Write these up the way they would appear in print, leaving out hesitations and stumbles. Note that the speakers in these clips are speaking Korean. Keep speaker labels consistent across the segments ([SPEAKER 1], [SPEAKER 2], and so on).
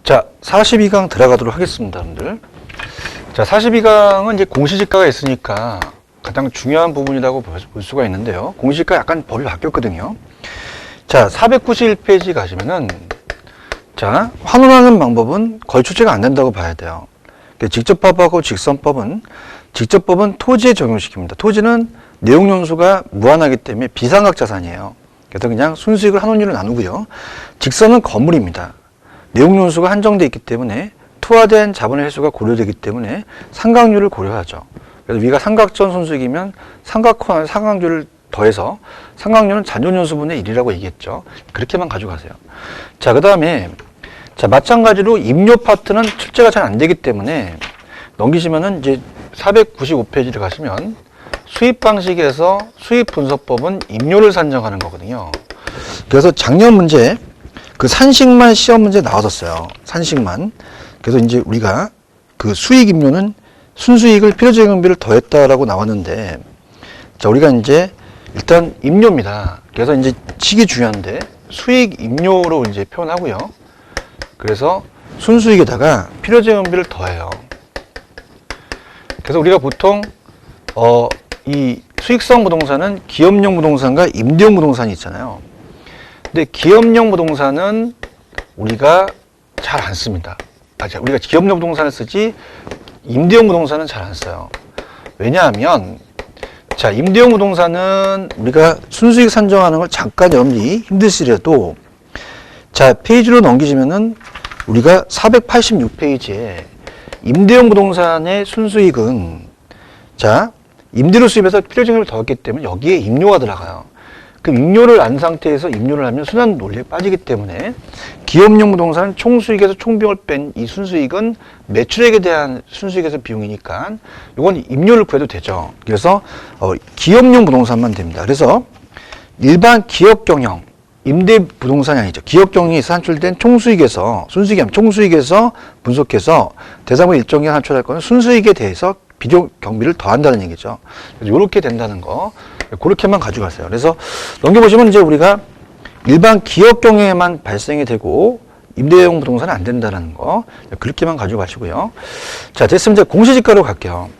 [SPEAKER 1] 자, 42강 들어가도록 하겠습니다, 여러분들. 자, 42강은 이제 공시지가가 있으니까 가장 중요한 부분이라고 볼 수가 있는데요. 공시지가 약간 법이 바뀌었거든요. 자, 491페이지 가시면은, 자, 환원하는 방법은 거의 출제가 안 된다고 봐야 돼요. 직접법하고 직선법은, 직접법은 토지에 적용시킵니다. 토지는 내용연수가 무한하기 때문에 비상각 자산이에요. 그래서 그냥 순수익을 한원율로 나누고요. 직선은 건물입니다. 내용연수가 한정되어 있기 때문에 투하된 자본의 횟수가 고려되기 때문에 상각률을 고려하죠. 그래서 위가 삼각전 순수익이면 삼각호나 상각률을 더해서 상각률은 잔존연수분의 1이라고 얘기했죠. 그렇게만 가져가세요. 자, 그 다음에 자, 마찬가지로 임료 파트는 출제가 잘 안 되기 때문에 넘기시면은 이제 495페이지를 가시면 수입 방식에서 수입 분석법은 임료를 산정하는 거거든요. 그래서 작년 문제 그 산식만 시험 문제 나왔었어요. 산식만. 그래서 이제 우리가 그 수익 임료는 순수익을 필요재정비를 더했다라고 나왔는데, 자, 우리가 이제 일단 임료입니다. 그래서 이제 식이 중요한데 수익 임료로 이제 표현하고요. 그래서 순수익에다가 필요재정비를 더해요. 그래서 우리가 보통 이 수익성 부동산은 기업용 부동산과 임대용 부동산이 있잖아요. 근데 기업용 부동산은 우리가 잘 안 씁니다. 우리가 기업용 부동산을 쓰지 임대용 부동산은 잘 안 써요. 왜냐하면 자, 임대용 부동산은 우리가 순수익 산정하는 걸 잠깐 여러분들이 힘드시더라도 자, 페이지로 넘기시면은 우리가 486페이지에 임대용 부동산의 순수익은 자, 임대료 수입에서 필요재정비를 더했기 때문에 여기에 임료가 들어가요. 그럼 임료를 안 상태에서 임료를 하면 순환 논리에 빠지기 때문에 기업용 부동산은 총수익에서 총비용을 뺀 이 순수익은 매출액에 대한 순수익에서 비용이니까 이건 임료를 구해도 되죠. 그래서 기업용 부동산만 됩니다. 그래서 일반 기업 경영 임대 부동산이 아니죠. 기업 경영이 산출된 총수익에서 순수익이 아니라 총수익에서 분석해서 대상을 일정 기간 산출할 거는 순수익에 대해서 비용 경비를 더한다는 얘기죠. 그래서 이렇게 된다는 거, 그렇게만 가져가세요. 그래서 넘겨보시면 이제 우리가 일반 기업 경영에만 발생이 되고 임대용 부동산은 안 된다는 거, 그렇게만 가져가시고요. 자, 됐으면 이제 공시지가로 갈게요.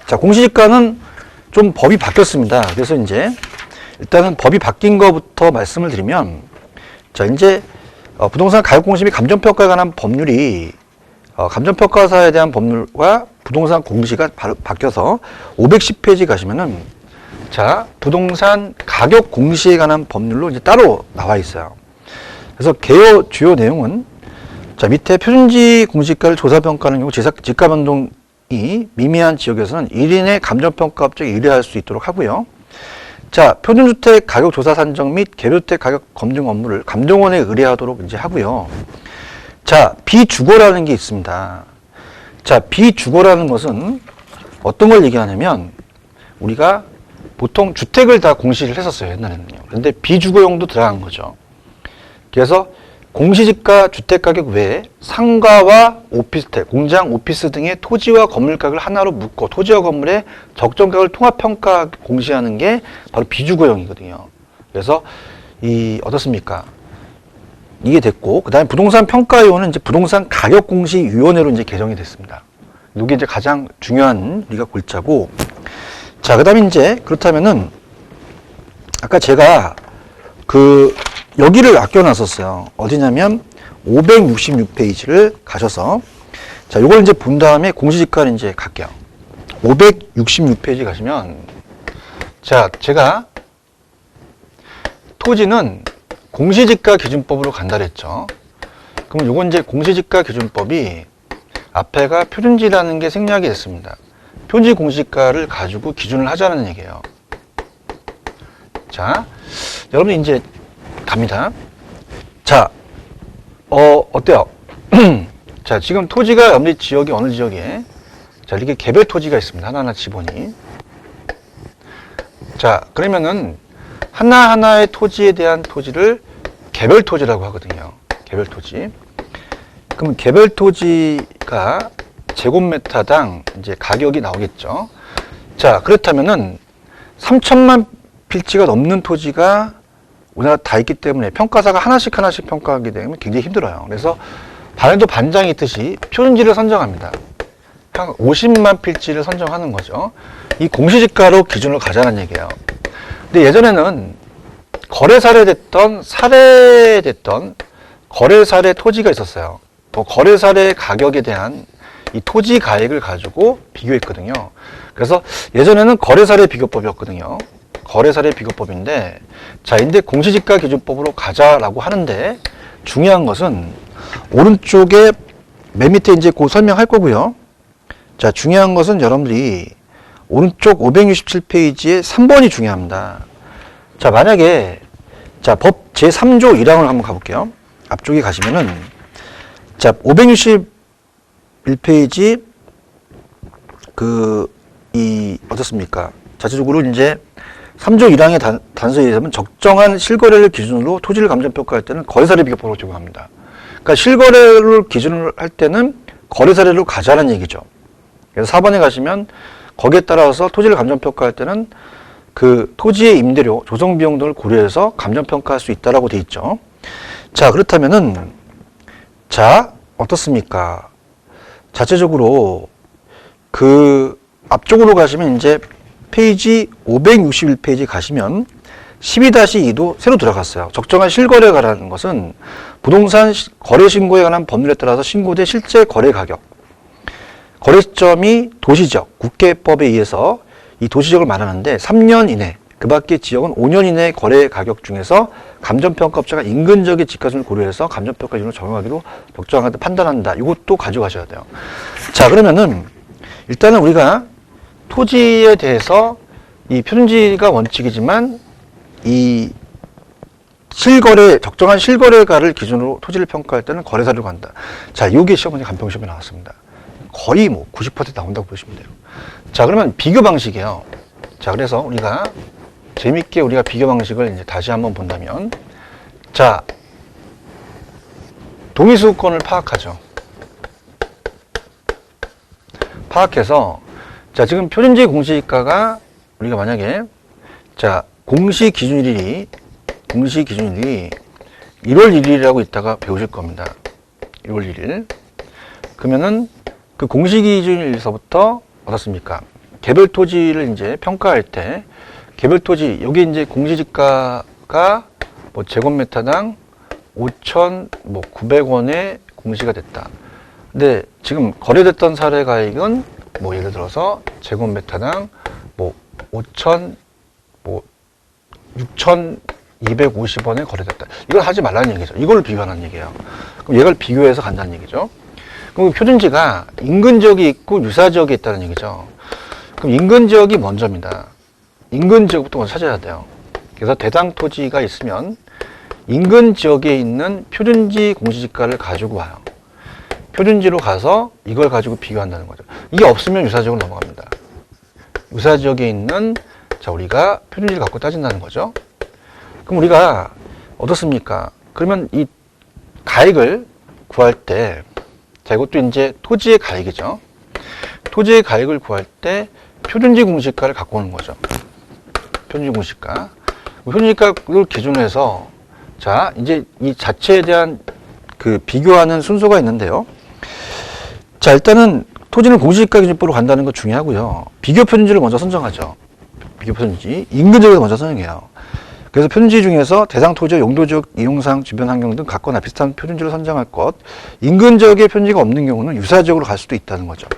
[SPEAKER 1] 자, 공시지가는 좀 법이 바뀌었습니다. 그래서 이제 일단은 법이 바뀐 거부터 말씀을 드리면, 자, 이제 부동산 가격 공시 및 감정평가에 관한 법률이 감정평가사에 대한 법률과 부동산 공시가 바뀌어서 510페이지 가시면은 자, 부동산 가격 공시에 관한 법률로 이제 따로 나와 있어요. 그래서 개요 주요 내용은 자, 밑에 표준지 공시가를 조사평가하는 경우 지가 변동이 미미한 지역에서는 1인의 감정평가 업적에 의뢰할 수 있도록 하고요. 자, 표준주택 가격 조사 산정 및 개별주택 가격 검증 업무를 감정원에 의뢰하도록 이제 하고요. 자, 비주거라는 게 있습니다. 자, 비주거라는 것은 어떤 걸 얘기하냐면 우리가 보통 주택을 다 공시를 했었어요, 옛날에는요. 그런데 비주거용도 들어간 거죠. 그래서 공시지가 주택가격 외에 상가와 오피스텔, 공장, 오피스 등의 토지와 건물 가격을 하나로 묶고 토지와 건물의 적정가격을 통합평가 공시하는 게 바로 비주거용이거든요. 그래서 어떻습니까? 이게 됐고, 그 다음에 부동산 평가위원회는 이제 부동산 가격공시위원회로 이제 개정이 됐습니다. 이게 이제 가장 중요한 우리가 골자고, 자, 그 다음에 이제 그렇다면은 아까 제가 여기를 아껴놨었어요. 어디냐면 566페이지를 가셔서 자, 요걸 이제 본 다음에 공시지가를 이제 갈게요. 566페이지 가시면 자, 제가 토지는 공시지가 기준법으로 간다 그랬죠. 그럼 요건 이제 공시지가 기준법이 앞에가 표준지라는 게 생략이 됐습니다. 표준지 공시지가를 가지고 기준을 하자는 얘기예요. 자, 여러분 이제 갑니다. 자, 어때요? 자, 지금 토지가 여러분들 지역이 어느 지역에 자, 이렇게 개별 토지가 있습니다. 하나하나 지번이. 자, 그러면은 하나하나의 토지에 대한 토지를 개별 토지라고 하거든요. 개별 토지. 그러면 개별 토지가 제곱미터당 이제 가격이 나오겠죠. 자, 그렇다면은 3천만 필지가 넘는 토지가 우리나라 다 있기 때문에 평가사가 하나씩 평가하게 되면 굉장히 힘들어요. 그래서 반에도 반장이 있듯이 표준지를 선정합니다. 한 50만 필지를 선정하는 거죠. 이 공시지가로 기준을 가자는 얘기예요. 근데 예전에는 거래사례됐던 사례됐던 거래사례 토지가 있었어요. 거래사례 가격에 대한 이 토지 가액을 가지고 비교했거든요. 그래서 예전에는 거래사례 비교법이었거든요. 거래사례 비교법인데, 자, 근데 공시지가 기준법으로 가자라고 하는데, 중요한 것은 오른쪽에 맨 밑에 이제 곧 설명할 거고요. 자, 중요한 것은 여러분들이 오른쪽 567페이지에 3번이 중요합니다. 자, 만약에 자, 법 제3조 1항을 한번 가볼게요. 앞쪽에 가시면은 자, 561페이지 어떻습니까? 자체적으로 이제 3조 1항의 단서에 의하면 적정한 실거래를 기준으로 토지를 감정평가할 때는 거래사례 비교법으로 적용합니다. 그러니까 실거래를 기준으로 할 때는 거래사례로 가자는 얘기죠. 그래서 4번에 가시면 거기에 따라서 토지를 감정평가할 때는 그 토지의 임대료, 조성비용 등을 고려해서 감정평가할 수 있다라고 돼 있죠. 자, 그렇다면은 자, 어떻습니까? 자체적으로 그 앞쪽으로 가시면 이제 페이지 561페이지 가시면 12-2도 새로 들어갔어요. 적정한 실거래가라는 것은 부동산 거래 신고에 관한 법률에 따라서 신고된 실제 거래 가격, 거래 시점이 도시지역, 국계법에 의해서 이 도시지역을 말하는데 3년 이내, 그 밖의 지역은 5년 이내 거래 가격 중에서 감정평가업자가 인근 지역의 집가순을 고려해서 감정평가 기준을 적용하기로 적정하다 판단한다. 이것도 가져가셔야 돼요. 자, 그러면은 일단은 우리가 토지에 대해서 이 표준지가 원칙이지만 이 실거래, 적정한 실거래가를 기준으로 토지를 평가할 때는 거래사를 간다. 자, 요게 시험 문제 간평 시험에 나왔습니다. 거의 뭐 90% 나온다고 보시면 돼요. 자, 그러면 비교 방식이에요. 자, 그래서 우리가 재밌게 우리가 비교 방식을 이제 다시 한번 본다면, 자, 동의수급권을 파악하죠. 파악해서, 자, 지금 표준지 공시지가가 우리가 만약에, 자, 공시기준일이 1월 1일이라고 이따가 배우실 겁니다. 1월 1일. 그러면은 그 공시기준일서부터 어떻습니까? 개별 토지를 이제 평가할 때 개별 토지, 여기 이제 공시지가가 뭐 제곱미터당 5,900원에 공시가 됐다. 근데 지금 거래됐던 사례 가액은 뭐 예를 들어서 제곱미터당 뭐 6,250원에 거래됐다. 이걸 하지 말라는 얘기죠. 이걸 비교하는 얘기예요. 그럼 얘를 비교해서 간다는 얘기죠. 그럼 표준지가 인근 지역이 있고 유사 지역이 있다는 얘기죠. 그럼 인근 지역이 먼저입니다. 인근 지역부터 먼저 찾아야 돼요. 그래서 대당 토지가 있으면 인근 지역에 있는 표준지 공시지가를 가지고 와요. 표준지로 가서 이걸 가지고 비교한다는 거죠. 이게 없으면 유사 지역으로 넘어갑니다. 유사 지역에 있는, 자, 우리가 표준지를 갖고 따진다는 거죠. 그럼 우리가 어떻습니까? 그러면 이 가액을 구할 때, 자, 이것도 이제 토지의 가액이죠. 토지의 가액을 구할 때 표준지 공시가를 갖고 오는 거죠. 표준지 공시가. 표준지가를 기준으로 해서, 자, 이제 이 자체에 대한 그 비교하는 순서가 있는데요. 자, 일단은 토지는 공시지가 기준법으로 간다는 거 중요하고요. 비교 표준지를 먼저 선정하죠. 비교 표준지. 인근 지역에서 먼저 선정해요. 그래서 표준지 중에서 대상 토지의 용도지역, 이용상, 주변 환경 등 같거나 비슷한 표준지를 선정할 것. 인근 지역에 표준지가 없는 경우는 유사 지역으로 갈 수도 있다는 거죠.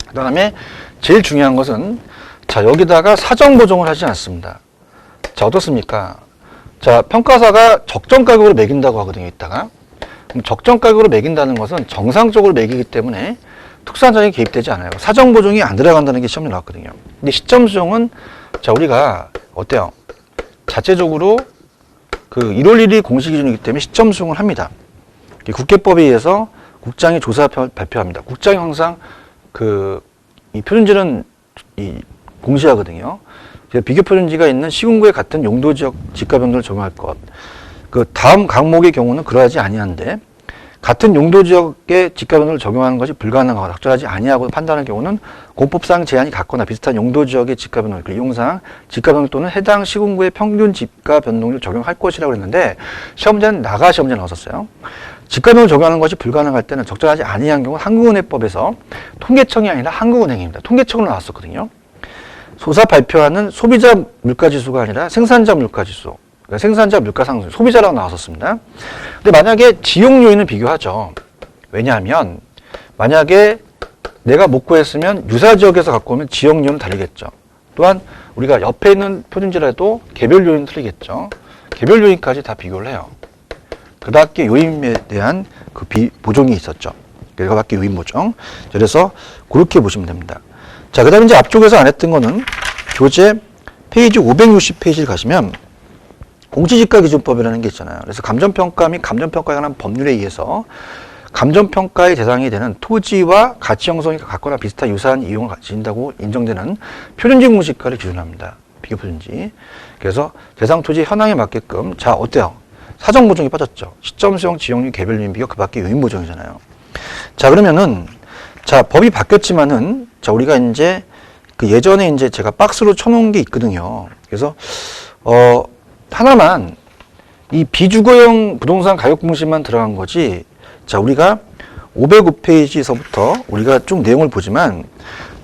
[SPEAKER 1] 그 다음에 제일 중요한 것은, 자, 여기다가 사정 보정을 하지 않습니다. 자, 어떻습니까? 자, 평가사가 적정 가격으로 매긴다고 하거든요, 이따가. 그럼 적정 가격으로 매긴다는 것은 정상적으로 매기기 때문에 특수한자격이 개입되지 않아요. 사정 보정이 안 들어간다는 게 시험에 나왔거든요. 근데 시점 수정은, 자, 우리가 어때요? 자체적으로 그 1월 1일 공시 기준이기 때문에 시점 수정을 합니다. 국계법에 의해서 국장이 조사 발표합니다. 국장이 항상 이 표준지는 공시하거든요. 비교 표준지가 있는 시군구에 같은 용도 지역 지가 변동을 적용할 것. 그 다음 항목의 경우는 그러하지 아니한데, 같은 용도 지역의 지가 변동을 적용하는 것이 불가능하거나 적절하지 아니하고 판단할 경우는 공법상 제한이 같거나 비슷한 용도 지역의 지가 변동, 이용상 지가 변동 또는 해당 시군구의 평균 지가 변동률을 적용할 것이라고 했는데 시험자는 나가 시험자 나왔었어요. 지가 변동을 적용하는 것이 불가능할 때는 적절하지 아니한 경우 한국은행법에서 통계청이 아니라 한국은행입니다. 통계청으로 나왔었거든요. 소사 발표하는 소비자 물가지수가 아니라 생산자 물가지수, 그러니까 생산자 물가상승, 소비자라고 나왔었습니다. 근데 만약에 지용 요인을 비교하죠. 왜냐하면 만약에 내가 못 구했으면 유사 지역에서 갖고 오면 지역 요인은 다르겠죠. 또한 우리가 옆에 있는 표준지라도 개별 요인은 틀리겠죠. 개별 요인까지 다 비교를 해요. 그 밖에 요인에 대한 그 보정이 있었죠. 그 밖에 요인 보정. 그래서 그렇게 보시면 됩니다. 자, 그 다음에 이제 앞쪽에서 안 했던 거는 교재 페이지 560페이지를 가시면 공시지가기준법이라는 게 있잖아요. 그래서 감정평가 및 감정평가에 관한 법률에 의해서 감정평가의 대상이 되는 토지와 가치 형성이 같거나 비슷한 유사한 이용을 가진다고 인정되는 표준지 공시지가를 기준합니다. 비교표준지. 그래서 대상 토지 현황에 맞게끔, 자, 어때요? 사정 보정이 빠졌죠. 시점 수용, 지역률, 개별 요인 비교, 그 밖에 요인 보정이잖아요. 자, 그러면은, 자, 법이 바뀌었지만은, 자, 우리가 이제, 그 예전에 이제 제가 박스로 쳐놓은 게 있거든요. 그래서, 하나만, 이 비주거형 부동산 가격 공시만 들어간 거지, 자, 우리가 505페이지에서부터 우리가 쭉 내용을 보지만,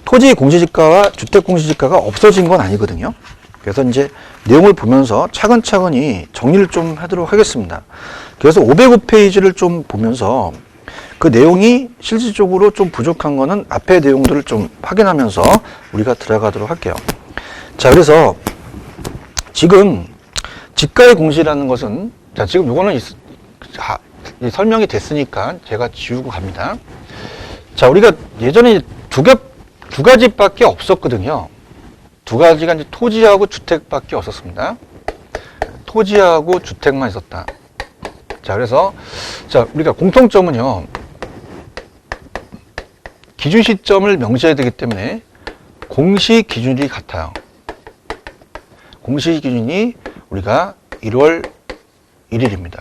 [SPEAKER 1] 토지 공시지가와 주택 공시지가가 없어진 건 아니거든요. 그래서 이제 내용을 보면서 차근차근히 정리를 좀 하도록 하겠습니다. 그래서 505페이지를 좀 보면서 그 내용이 실질적으로 좀 부족한 거는 앞의 내용들을 좀 확인하면서 우리가 들어가도록 할게요. 자, 그래서 지금 지가의 공시라는 것은, 자, 지금 이거는 설명이 됐으니까 제가 지우고 갑니다. 자, 우리가 예전에 두 가지밖에 없었거든요. 두 가지가 이제 토지하고 주택밖에 없었습니다. 토지하고 주택만 있었다. 자, 그래서, 자, 우리가 공통점은요, 기준 시점을 명시해야 되기 때문에 공시 기준일이 같아요. 공시 기준이 우리가 1월 1일입니다.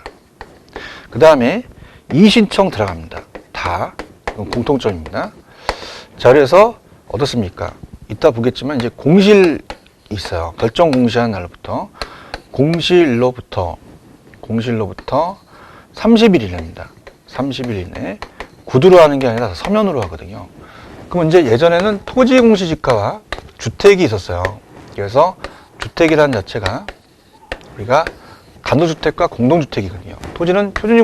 [SPEAKER 1] 그 다음에 이의신청 들어갑니다. 다. 이건 공통점입니다. 자, 그래서 어떻습니까? 이따 보겠지만 이제 공시일이 있어요. 결정 공시한 날로부터 공시일로부터 30일 이내입니다. 30일 이내. 구두로 하는 게 아니라 서면으로 하거든요. 그럼 이제 예전에는 토지 공시지가와 주택이 있었어요. 그래서 주택이라는 자체가 우리가 단독주택과 공동주택이거든요. 토지는 표준지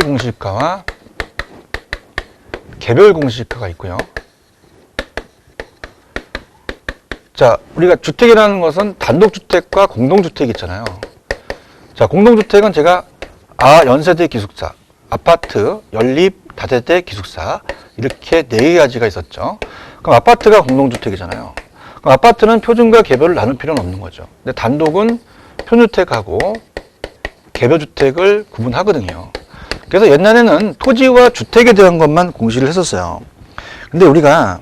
[SPEAKER 1] 공시지가와 개별 공시지가가 있고요. 자, 우리가 주택이라는 것은 단독주택과 공동주택이 있잖아요. 자, 공동주택은 제가 연세대 기숙사, 아파트, 연립, 다세대 기숙사 이렇게 네 가지가 있었죠. 그럼 아파트가 공동주택이잖아요. 그럼 아파트는 표준과 개별을 나눌 필요는 없는 거죠. 근데 단독은 표준주택하고 개별주택을 구분하거든요. 그래서 옛날에는 토지와 주택에 대한 것만 공시를 했었어요. 근데 우리가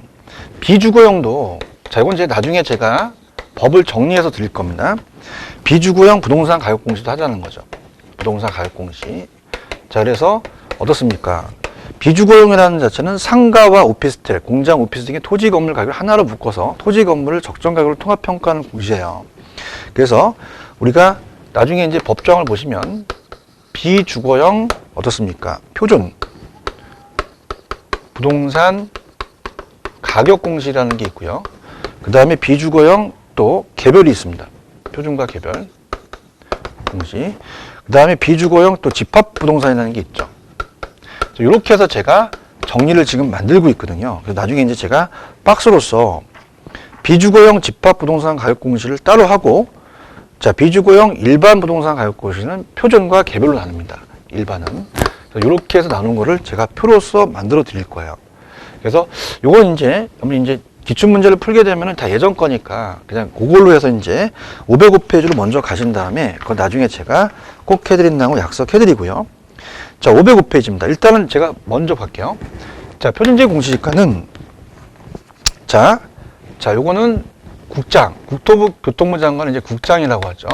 [SPEAKER 1] 비주거형도, 자, 이건 이제 나중에 제가 법을 정리해서 드릴 겁니다. 비주거형 부동산 가격 공시도 하자는 거죠. 부동산 가격 공시. 자, 그래서 어떻습니까? 비주거형이라는 자체는 상가와 오피스텔, 공장, 오피스 등의 토지 건물 가격을 하나로 묶어서 토지 건물을 적정 가격으로 통합 평가하는 공시예요. 그래서 우리가 나중에 이제 법정을 보시면 비주거형 어떻습니까? 표준 부동산 가격 공시라는 게 있고요. 그 다음에 비주거형 또 개별이 있습니다. 표준과 개별 공시. 그 다음에 비주거형 또 집합 부동산이라는 게 있죠. 이렇게 해서 제가 정리를 지금 만들고 있거든요. 그래서 나중에 이제 제가 박스로서 비주거형 집합 부동산 가격 공시를 따로 하고, 자, 비주거형 일반 부동산 가격 공시는 표준과 개별로 나눕니다. 일반은. 이렇게 해서 나눈 거를 제가 표로서 만들어 드릴 거예요. 그래서 요건 이제 기출문제를 풀게 되면은 다 예전 거니까 그냥 그걸로 해서 이제 505페이지로 먼저 가신 다음에 그건 나중에 제가 꼭 해드린다고 약속해드리고요. 자, 505페이지입니다. 일단은 제가 먼저 갈게요. 자, 표준지 공시지가는 자, 요거는 국장, 국토부 교통부 장관은 이제 국장이라고 하죠.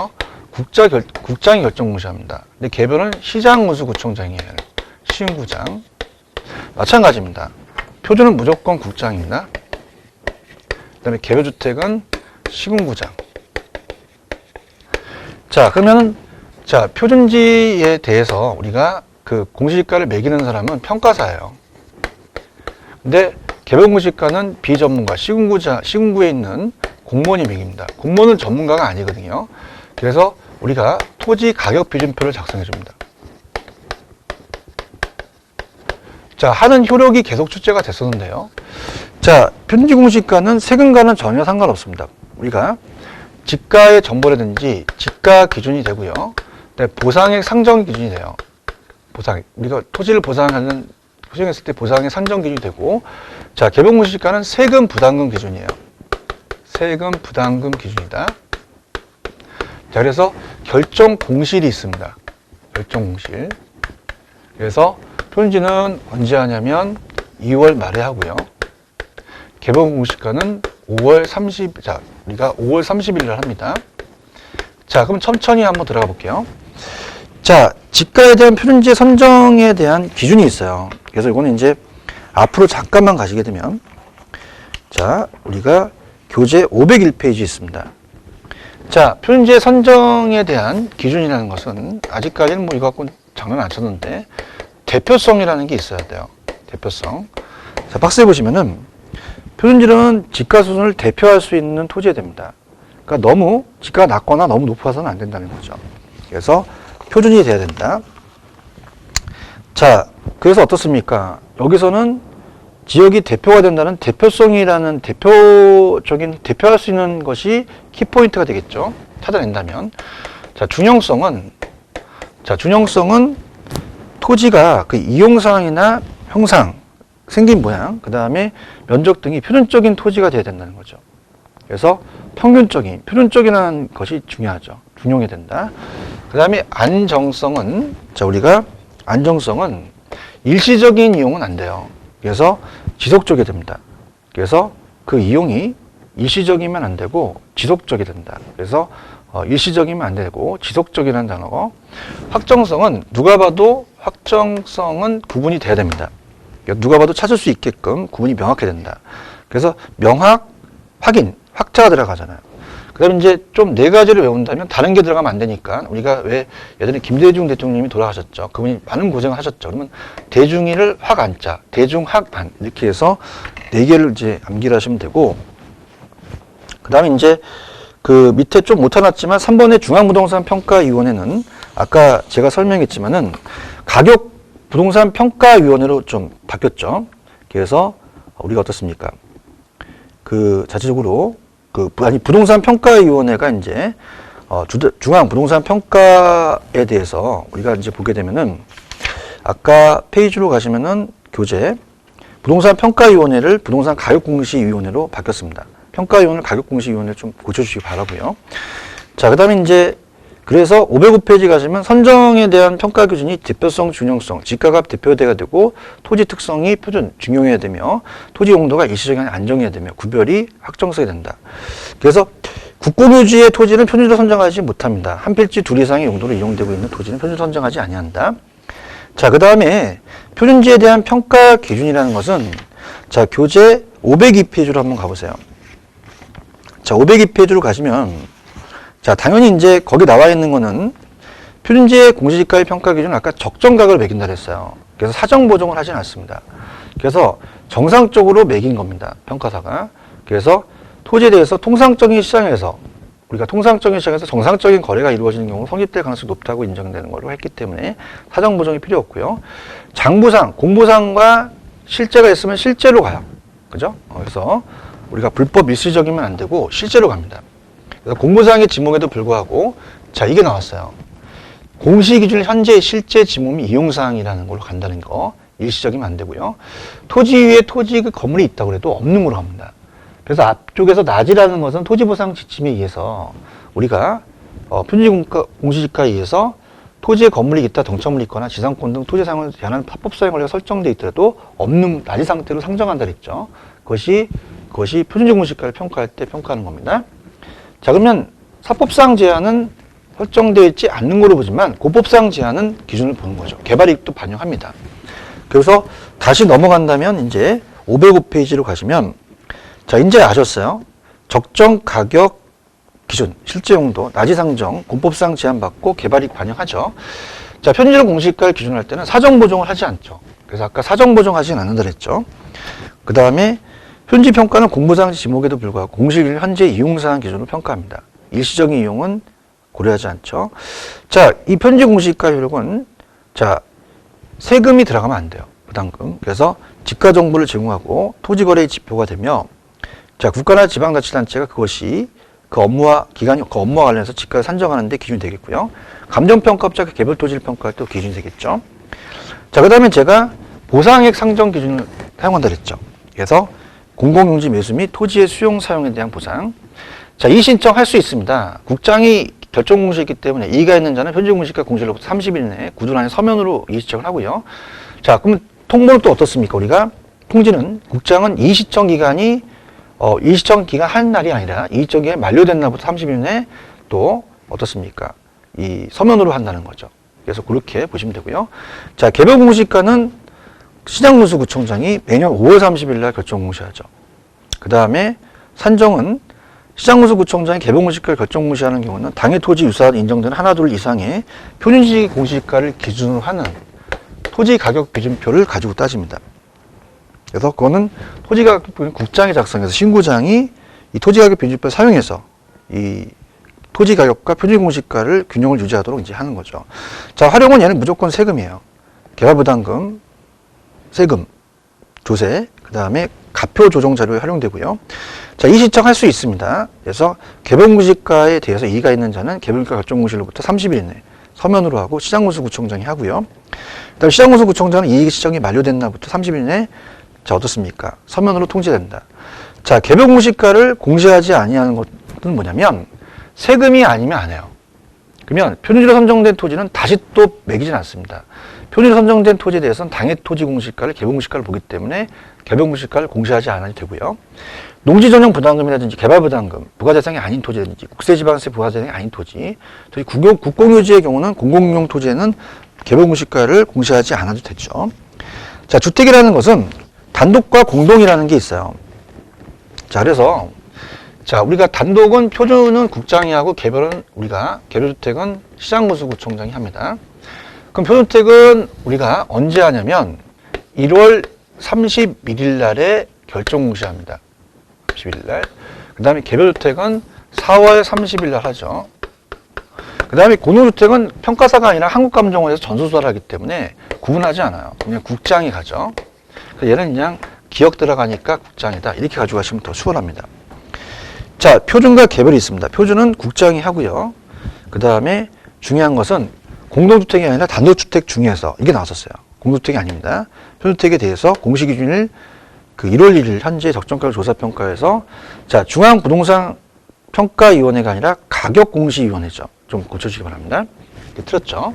[SPEAKER 1] 국장이 결정 공시합니다. 근데 개별은 시장군수구청장이에요. 시군구장. 마찬가지입니다. 표준은 무조건 국장입니다. 그 다음에 개별주택은 시군구장. 자, 그러면은, 자, 표준지에 대해서 우리가 그 공시지가를 매기는 사람은 평가사예요. 근데 개별공시지가는 비전문가, 시군구에 있는 공무원이 매깁니다. 공무원은 전문가가 아니거든요. 그래서 우리가 토지 가격 비준표를 작성해 줍니다. 자, 하는 효력이 계속 출제가 됐었는데요. 자, 표준지공시지가는 세금과는 전혀 상관없습니다. 우리가 지가의 정보라든지 지가 기준이 되고요. 보상액 상정 기준이 돼요. 보상, 우리가 토지를 소정했을 때 보상액 상정 기준이 되고, 자, 개별공시지가는 세금 부담금 기준이에요. 세금 부담금 기준이다. 자, 그래서 결정 공실이 있습니다. 결정 공실. 그래서 표준지는 언제 하냐면 2월 말에 하고요. 개별공시지가는 5월 30, 자, 우리가 5월 30일 날 합니다. 자, 그럼 천천히 한번 들어가 볼게요. 자, 지가에 대한 표준지의 선정에 대한 기준이 있어요. 그래서 이거는 이제 앞으로 잠깐만 가시게 되면, 자, 우리가 교재 501페이지 있습니다. 자, 표준지의 선정에 대한 기준이라는 것은 아직까지는 뭐 이거 갖고 장난 안 쳤는데 대표성이라는 게 있어야 돼요. 대표성. 자, 박스에 보시면은 표준지는 지가 수준을 대표할 수 있는 토지에 됩니다. 그러니까 너무 지가가 낮거나 너무 높아서는 안 된다는 거죠. 그래서 표준이 돼야 된다. 자, 그래서 어떻습니까? 여기서는 지역이 대표가 된다는 대표성이라는 대표할 수 있는 것이 키포인트가 되겠죠. 찾아낸다면. 자, 준용성은 토지가 그 이용사항이나 형상, 생긴 모양, 그 다음에 면적 등이 표준적인 토지가 돼야 된다는 거죠. 그래서 표준적이라는 것이 중요하죠. 준용이 된다. 그 다음에 안정성은, 자, 우리가 안정성은 일시적인 이용은 안 돼요. 그래서 지속적이 됩니다. 그래서 그 이용이 일시적이면 안 되고 지속적이 된다. 그래서 일시적이면 안 되고 지속적이라는 단어고, 확정성은 누가 봐도 확정성은 구분이 돼야 됩니다. 누가 봐도 찾을 수 있게끔 구분이 명확해야 된다. 그래서 명확, 확인, 확자가 들어가잖아요. 그 다음에 이제 좀 네 가지를 외운다면 다른 게 들어가면 안 되니까, 우리가 왜 예전에 김대중 대통령님이 돌아가셨죠. 그분이 많은 고생을 하셨죠. 그러면 대중이를 확 안자, 대중 확 안, 이렇게 해서 네 개를 이제 암기를 하시면 되고, 그 다음에 이제 그 밑에 좀 못해놨지만 3번의 중앙부동산평가위원회는 아까 제가 설명했지만은 가격 부동산 평가위원회로 좀 바뀌었죠. 그래서 우리가 어떻습니까? 그 자체적으로 부동산 평가위원회가 이제 중앙 부동산 평가에 대해서 우리가 이제 보게 되면은 아까 페이지로 가시면은 교재 부동산 평가위원회를 부동산 가격공시위원회로 바뀌었습니다. 평가위원회 가격공시위원회 좀 고쳐주시기 바라고요. 자, 그다음에 이제 그래서 505페이지 가시면 선정에 대한 평가 기준이 대표성, 준용성, 지가값 대표돼야 되고 토지 특성이 표준, 중용해야 되며 토지 용도가 일시적인 안정해야 되며 구별이 확정서야 된다. 그래서 국공유지의 토지는 표준지로 선정하지 못합니다. 한 필지 둘 이상의 용도로 이용되고 있는 토지는 표준지로 선정하지 아니한다. 자, 그 다음에 표준지에 대한 평가 기준이라는 것은 자, 교재 502페이지로 한번 가보세요. 자, 502페이지로 가시면 자, 당연히 이제 거기 나와 있는 거는 표준지의 공시지가의 평가 기준은 아까 적정가격을 매긴다 그랬어요. 그래서 사정 보정을 하진 않습니다. 그래서 정상적으로 매긴 겁니다. 평가사가. 그래서 토지에 대해서 통상적인 시장에서 우리가 통상적인 시장에서 정상적인 거래가 이루어지는 경우 성립될 가능성이 높다고 인정되는 걸로 했기 때문에 사정 보정이 필요 없고요. 장부상, 공부상과 실제가 있으면 실제로 가요. 그죠? 그래서 우리가 불법 일시적이면 안 되고 실제로 갑니다. 공부상의 지목에도 불구하고 자, 이게 나왔어요. 공시기준 현재 실제 지목이 이용사항이라는 걸로 간다는 거. 일시적이면 안 되고요. 토지 위에 토지 그 건물이 있다고 해도 없는 걸로 합니다. 그래서 앞쪽에서 낮이라는 것은 토지보상 지침에 의해서 우리가 공시지가에 의해서 토지에 건물이 있다, 동천물이 있거나 지상권 등 토지 사용을 제한하는 합법사용 권리가 설정되어 있더라도 없는 낮이 상태로 상정한다 그랬죠. 그것이 표준지 공시지가를 평가할 때 평가하는 겁니다. 자, 그러면 사법상 제한은 설정되어 있지 않는 걸로 보지만 고법상 제한은 기준을 보는 거죠. 개발이익도 반영합니다. 그래서 다시 넘어간다면 이제 505페이지로 가시면 자, 이제 아셨어요. 적정 가격 기준, 실제 용도, 나지 상정, 공법상 제한받고 개발이익 반영하죠. 자, 편의점 공시가를 기준할 때는 사정 보정을 하지 않죠. 그래서 아까 사정 보정하지는 않는다 그랬죠. 그 다음에 현지 평가는 공부상 지목에도 불구하고 공시를 현재 이용사항 기준으로 평가합니다. 일시적인 이용은 고려하지 않죠. 자, 이 편지 공시가 효력은 자, 세금이 들어가면 안 돼요. 부담금. 그래서 지가 정보를 제공하고 토지 거래의 지표가 되며 자, 국가나 지방자치단체가 그것이 그 업무와 기간이 그 업무와 관련해서 지가를 산정하는 데 기준이 되겠고요. 감정평가업자가 개별 토지를 평가할 때 기준이 되겠죠. 자, 그 다음에 제가 보상액 상정 기준을 사용한다 그랬죠. 그래서 공공용지 매수 및 토지의 수용 사용에 대한 보상. 자, 이의 신청할 수 있습니다. 국장이 결정 공시했기 때문에 이의가 있는 자는 현재 공시가 공시일로부터 30일 내에 구둔 안에 서면으로 이의 신청을 하고요. 자, 그럼 통보는 또 어떻습니까? 우리가 통지는 국장은 이의 신청 기간이 이의 신청 기간 한 날이 아니라 이의 신청 기간이 만료된 날부터 30일 내에 또 어떻습니까? 이 서면으로 한다는 거죠. 그래서 그렇게 보시면 되고요. 자, 개별 공시가는 시장군수구청장이 매년 5월 30일 날 결정 공시하죠. 그 다음에 산정은 시장군수구청장이 개별 공시가를 결정 공시하는 경우는 당해 토지 유사한 인정된 하나 둘 이상의 표준시 공시가를 기준으로 하는 토지 가격 기준표를 가지고 따집니다. 그래서 그거는 토지 가격 기준표는 국장이 작성해서 신구장이 이 토지 가격 기준표를 사용해서 이 토지 가격과 표준 공시가를 균형을 유지하도록 이제 하는 거죠. 자, 활용은 얘는 무조건 세금이에요. 개발부담금, 세금, 조세, 그 다음에 가표 조정 자료에 활용되고요. 자, 이의 신청할 수 있습니다. 그래서 개별 공시가에 대해서 이의가 있는 자는 개별가 결정 공시일로부터 30일 내 서면으로 하고 시장군수구청장이 하고요. 그다음 시장군수구청장은 이의 신청이 만료된 날부터 30일 내 자, 어떻습니까? 서면으로 통지된다. 자, 개별 공시가를 공시하지 아니하는 것은 뭐냐면 세금이 아니면 안 해요. 그러면 표준지로 선정된 토지는 다시 또 매기진 않습니다. 표준지로 선정된 토지에 대해서는 당해 토지 공시가를 개별 공시가를 보기 때문에 개별 공시가를 공시하지 않아도 되고요. 농지 전용 부담금이라든지 개발 부담금, 부과 대상이 아닌 토지라든지 국세지방세 부과 대상이 아닌 토지, 저희 국공유지의 경우는 공공용 토지에는 개별 공시가를 공시하지 않아도 되죠. 자, 주택이라는 것은 단독과 공동이라는 게 있어요. 자, 그래서 자, 우리가 단독은 표준은 국장이 하고 개별은 우리가 개별주택은 시장군수구청장이 합니다. 그럼 표준주택은 우리가 언제 하냐면 1월 31일 날에 결정 공시합니다. 31일 날. 그 다음에 개별주택은 4월 30일 날 하죠. 그 다음에 공동주택은 평가사가 아니라 한국감정원에서 전수조사를 하기 때문에 구분하지 않아요. 그냥 국장이 가죠. 얘는 그냥 기억 들어가니까 국장이다. 이렇게 가져가시면 더 수월합니다. 자, 표준과 개별이 있습니다. 표준은 국장이 하고요. 그 다음에 중요한 것은 공동주택이 아니라 단독주택 중에서 이게 나왔었어요. 공동주택이 아닙니다. 표준주택에 대해서 공시기준일 그 1월 1일 현재 적정가격 조사평가에서 자, 중앙부동산평가위원회가 아니라 가격공시위원회죠. 좀 고쳐주시기 바랍니다. 틀렸죠?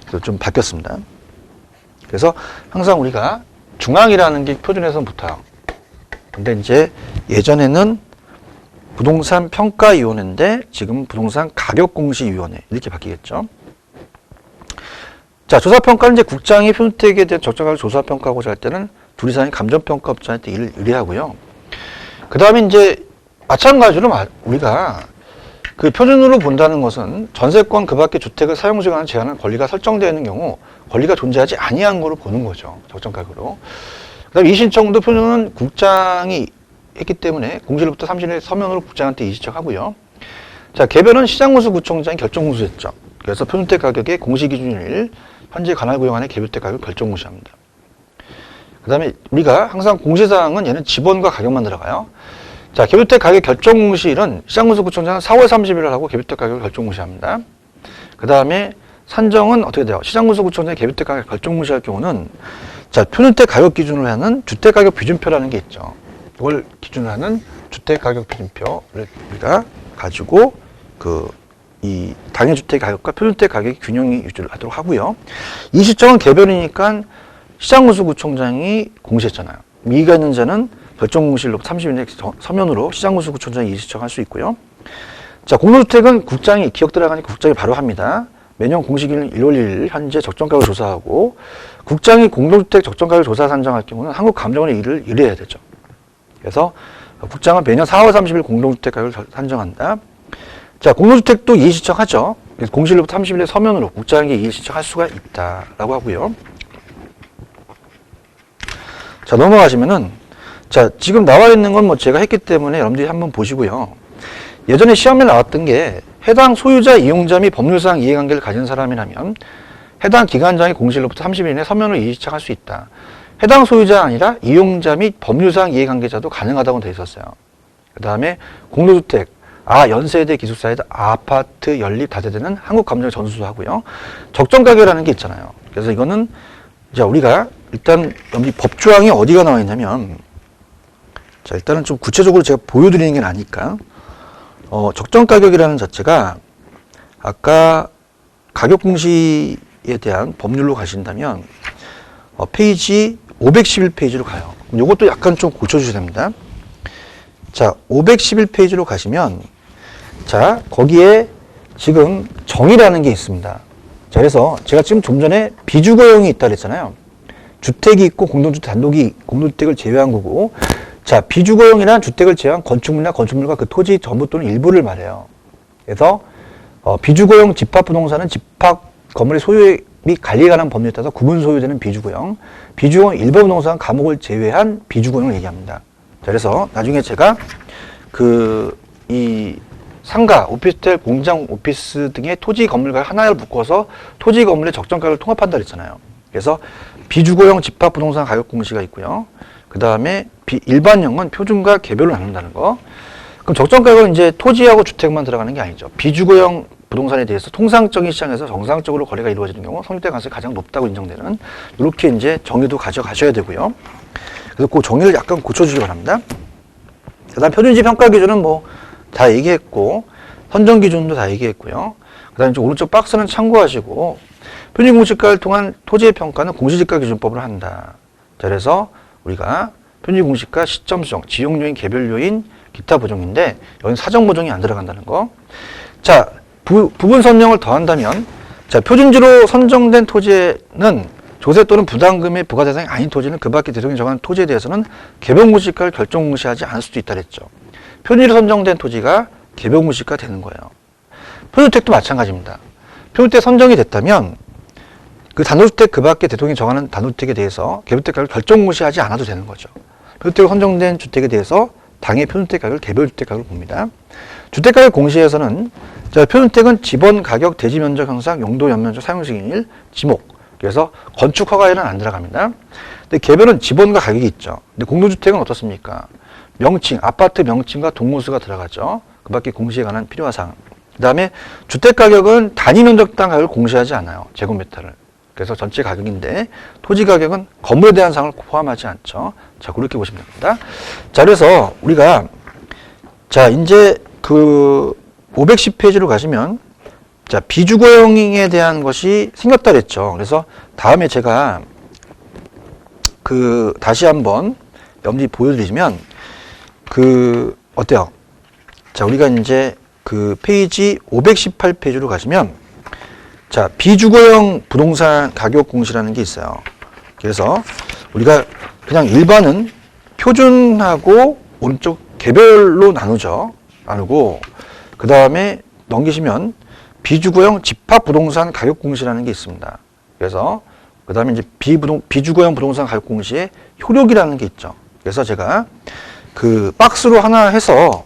[SPEAKER 1] 그래서 좀 바뀌었습니다. 그래서 항상 우리가 중앙이라는 게 표준에서는 붙어요. 근데 이제 예전에는 부동산 평가위원회인데 지금 부동산 가격공시위원회 이렇게 바뀌겠죠. 자, 조사평가는 이제 국장이 표준주택에 대한 적정가격 조사평가하고자 할 때는 둘 이상의 감정평가업자한테 일을 의뢰하고요. 그 다음에 이제 마찬가지로 우리가 그 표준으로 본다는 것은 전세권 그 밖의 주택을 사용 시간을 제한하는 권리가 설정되어 있는 경우 권리가 존재하지 아니한 거로 보는 거죠. 적정가격으로. 그 다음에 이의신청도 표준은 국장이 했기 때문에 공시일부터 30일 서면으로 국장한테 이의신청하고요. 자, 개별은 시장군수구청장이 결정공시했죠. 그래서 표준주택 가격의 공시기준일 현재 관할구역안에 개별주택 가격 결정공시합니다. 그 다음에 우리가 항상 공시사항은 얘는 지번과 가격만 들어가요. 자, 개별주택 가격 결정공시일은 시장군수구청장은 4월 30일 하고 개별주택 가격을 결정공시합니다. 그 다음에 산정은 어떻게 돼요? 시장군수구청장이 개별주택 가격 결정공시할 경우는 자, 표준주택 가격 기준으로 하는 주택가격 비준표라는 게 있죠. 이걸 기준으로 하는 주택가격 비준표를 우리가 가지고 이 당해주택 가격과 표준주택 가격의 균형이 유지를 하도록 하고요. 이 시청은 개별이니까 시장군수구청장이 공시했잖아요. 이의가 있는 자는 결정공시일로부터 30일 내 서면으로 시장군수구청장이 이의 신청할 수 있고요. 자, 공동주택은 국장이, 기억 들어가니까 국장이 바로 합니다. 매년 공식일은 1월 1일 현재 적정가격을 조사하고, 국장이 공동주택 적정가격 조사 산정할 경우는 한국감정원에 일을 의뢰해야 되죠. 그래서 국장은 매년 4월 30일 공동주택 가격을 산정한다. 자, 공동주택도 이의 신청하죠. 그래서 공실로부터 30일에 서면으로 국장에게 이의 신청할 수가 있다라고 하고요. 자, 넘어가시면은, 자, 지금 나와 있는 건 뭐 제가 했기 때문에 여러분들이 한번 보시고요. 예전에 시험에 나왔던 게 해당 소유자, 이용자 및 법률상 이해관계를 가진 사람이라면 해당 기관장이 공실로부터 30일 이내 서면으로 이의 신청할 수 있다. 해당 소유자가 아니라 이용자 및 법률상 이해관계자도 가능하다고 되어 있었어요. 그 다음에 공동주택, 연세대 기숙사에다 아파트 연립 다세대는 한국감정에 전수하고요. 적정가격이라는 게 있잖아요. 그래서 이거는 자, 우리가 일단 여기 법조항이 어디가 나와 있냐면, 자, 일단은 좀 구체적으로 제가 보여드리는 게 나니까, 적정가격이라는 자체가 아까 가격공시에 대한 법률로 가신다면 페이지 511페이지로 가요. 이것도 약간 좀 고쳐주셔야 됩니다. 자, 511페이지로 가시면, 자, 거기에 지금 정의라는 게 있습니다. 자, 그래서 제가 지금 좀 전에 비주거용이 있다 그랬잖아요. 주택이 있고 공동주택 단독이 공동주택을 제외한 거고, 자, 비주거용이란 주택을 제외한 건축물이나 건축물과 그 토지 전부 또는 일부를 말해요. 그래서 비주거용 집합부동산은 집합 건물의 소유 및 관리에 관한 법률에 따라서 구분 소유되는 비주거용, 비주거용 일반 부동산 감옥을 제외한 비주거용을 얘기합니다. 자, 그래서 나중에 제가 이 상가, 오피스텔, 공장, 오피스 등의 토지 건물과 하나를 묶어서 토지 건물의 적정가격을 통합한다 그랬잖아요. 그래서 비주거용 집합부동산 가격 공시가 있고요. 그 다음에 일반형은 표준과 개별로 나눈다는 거. 그럼 적정가격은 이제 토지하고 주택만 들어가는 게 아니죠. 비주거용 부동산에 대해서 통상적인 시장에서 정상적으로 거래가 이루어지는 경우 성립될 가능성이 가장 높다고 인정되는, 이렇게 이제 정의도 가져가셔야 되고요. 그래서 그 정의를 약간 고쳐주시기 바랍니다. 그 다음 표준지 평가 기준은 뭐 다 얘기했고, 선정 기준도 다 얘기했고요. 그 다음에 오른쪽 박스는 참고하시고, 표준 공시가를 통한 토지의 평가는 공시지가 기준법으로 한다. 자, 그래서 우리가 표준 공시가 시점 수정, 지역 요인, 개별 요인, 기타 보정인데 여기는 사정 보정이 안 들어간다는 거. 자, 부분 선정을 더한다면, 자, 표준지로 선정된 토지는 조세 또는 부담금의 부과 대상이 아닌 토지는 그 밖에 대상이 정하는 토지에 대해서는 개별 공시가를 결정 공시하지 않을 수도 있다 그랬죠. 표준지로 선정된 토지가 개별 공시가 되는 거예요. 표준주택도 마찬가지입니다. 표준주택 선정이 됐다면 그 단독주택 그 밖에 대통령이 정하는 단독주택에 대해서 개별주택 가격을 결정 공시하지 않아도 되는 거죠. 표준주택으로 선정된 주택에 대해서 당해 표준주택 가격을 개별주택 가격을 봅니다. 주택가격 공시에서는 자, 표준주택은 지번 가격, 대지 면적 형상, 용도 연면적, 사용승인일, 지목. 그래서 건축 허가에는 안 들어갑니다. 근데 개별은 지번과 가격이 있죠. 근데 공동주택은 어떻습니까? 명칭, 아파트 명칭과 동호수가 들어가죠. 그 밖에 공시에 관한 필요한 사항. 그 다음에 주택가격은 단위 면적당 가격을 공시하지 않아요. 제곱미터를. 그래서 전체 가격인데 토지 가격은 건물에 대한 사항을 포함하지 않죠. 자, 그렇게 보시면 됩니다. 자, 그래서 우리가 자, 이제 510페이지로 가시면 자, 비주거용에 대한 것이 생겼다 그랬죠. 그래서 다음에 제가 다시 한번 여러분들이 보여드리면 어때요? 자, 우리가 이제 페이지 518페이지로 가시면 자, 비주거용 부동산 가격 공시라는 게 있어요. 그래서 우리가 그냥 일반은 표준하고 오른쪽 개별로 나누고 그 다음에 넘기시면 비주거용 집합부동산 가격 공시라는 게 있습니다. 그래서 그 다음에 이제 비주거용 부동산 가격 공시의 효력이라는 게 있죠. 그래서 제가 박스로 하나 해서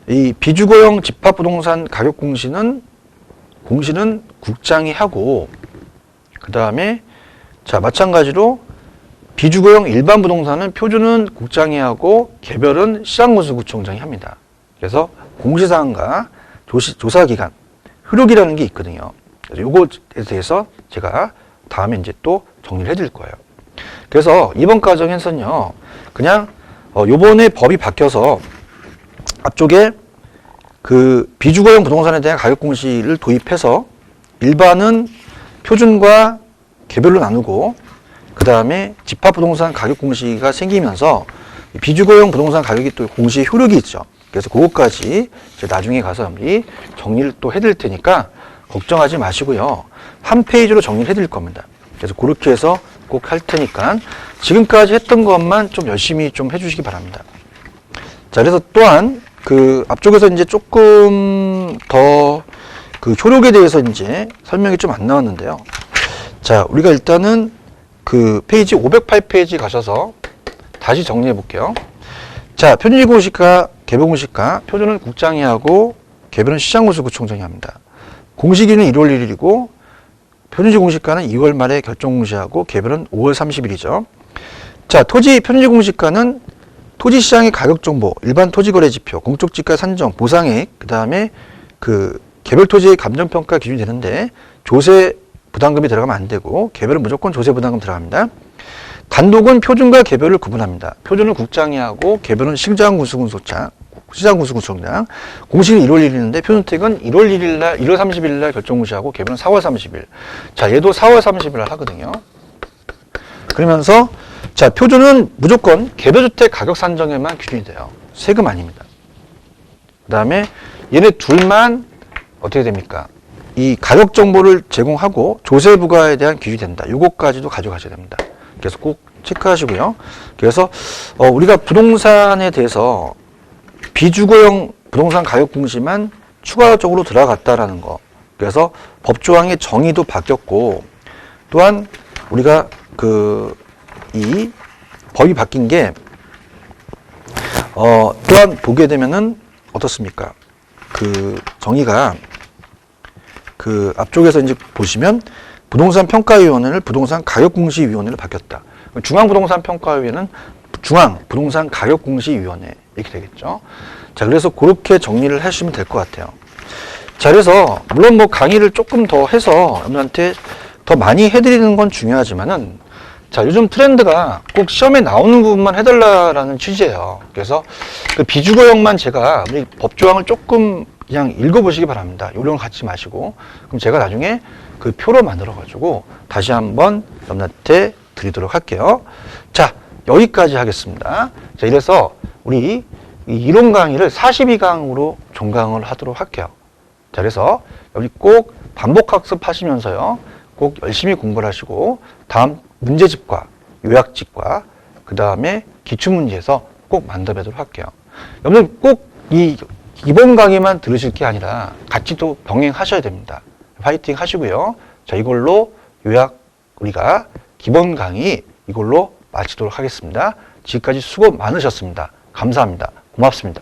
[SPEAKER 1] 이 비주거용 집합부동산 가격 공시는 국장이 하고, 그 다음에 자, 마찬가지로 비주거용 일반 부동산은 표준은 국장이 하고 개별은 시장군수구청장이 합니다. 그래서 공시사항과 조사기간, 효력이라는 게 있거든요. 그래서 요거에 대해서 제가 다음에 이제 또 정리를 해드릴 거예요. 그래서 이번 과정에서는요, 그냥 요번에 법이 바뀌어서 앞쪽에 비주거용 부동산에 대한 가격 공시를 도입해서 일반은 표준과 개별로 나누고, 그 다음에 집합부동산 가격 공시가 생기면서 비주거용 부동산 가격이 또 공시의 효력이 있죠. 그래서 그것까지 이제 나중에 가서 우리 정리를 또 해드릴 테니까 걱정하지 마시고요. 한 페이지로 정리를 해드릴 겁니다. 그래서 그렇게 해서 꼭 할 테니까 지금까지 했던 것만 좀 열심히 좀 해주시기 바랍니다. 자, 그래서 또한 그 앞쪽에서 이제 조금 더 그 효력에 대해서 이제 설명이 좀 안 나왔는데요. 자, 우리가 일단은 그 페이지 508페이지 가셔서 다시 정리해 볼게요. 자, 표준지 공시가, 개별 공시가, 표준은 국장이 하고 개별은 시장군수구청장이 합니다. 공시기일은 1월 1일이고 표준지 공시가는 2월 말에 결정 공시하고 개별은 5월 30일이죠. 자, 토지 표준지 공시가는 토지시장의 가격정보, 일반 토지거래지표, 공적지가 산정, 보상액, 그 다음에 그 개별 토지의 감정평가 기준이 되는데 조세 부담금이 들어가면 안 되고 개별은 무조건 조세 부담금 들어갑니다. 단독은 표준과 개별을 구분합니다. 표준은 국장이 하고 개별은 시장군수구청장, 공식은 1월 1일인데 표준택은 1월 1일 날, 1월 30일 날 결정공시하고 개별은 4월 30일. 자, 얘도 4월 30일 날 하거든요. 그러면서 자, 표준은 무조건 개별주택 가격 산정에만 기준이 돼요. 세금 아닙니다. 그 다음에 얘네 둘만 어떻게 됩니까? 이 가격 정보를 제공하고 조세 부과에 대한 기준이 된다. 요거까지도 가져가셔야 됩니다. 그래서 꼭 체크하시고요. 그래서 우리가 부동산에 대해서 비주거용 부동산 가격 공시만 추가적으로 들어갔다라는 거. 그래서 법조항의 정의도 바뀌었고 또한 우리가 이 법이 바뀐 게 또한 보게 되면은 어떻습니까? 그 정의가 그 앞쪽에서 이제 보시면 부동산 평가위원회를 부동산 가격공시위원회로 바뀌었다. 중앙부동산 평가위원회는 중앙부동산 가격공시위원회 이렇게 되겠죠. 자, 그래서 그렇게 정리를 하시면 될 것 같아요. 자, 그래서 물론 뭐 강의를 조금 더 해서 여러분한테 더 많이 해드리는 건 중요하지만은 자, 요즘 트렌드가 꼭 시험에 나오는 부분만 해달라라는 취지예요. 그래서 그 비주거형만 제가 우리 법조항을 조금 그냥 읽어보시기 바랍니다. 요령 갖지 마시고. 그럼 제가 나중에 그 표로 만들어가지고 다시 한번 여러분한테 드리도록 할게요. 자, 여기까지 하겠습니다. 자, 이래서 우리 이 이론 강의를 42강으로 종강을 하도록 할게요. 자, 그래서 여기 꼭 반복학습 하시면서요. 꼭 열심히 공부를 하시고 다음 문제집과 요약집과 그 다음에 기출문제에서 꼭 만나 뵈도록 할게요. 여러분 꼭 이번 강의만 들으실 게 아니라 같이 또 병행하셔야 됩니다. 파이팅 하시고요. 자, 이걸로 요약 우리가 기본 강의 이걸로 마치도록 하겠습니다. 지금까지 수고 많으셨습니다. 감사합니다. 고맙습니다.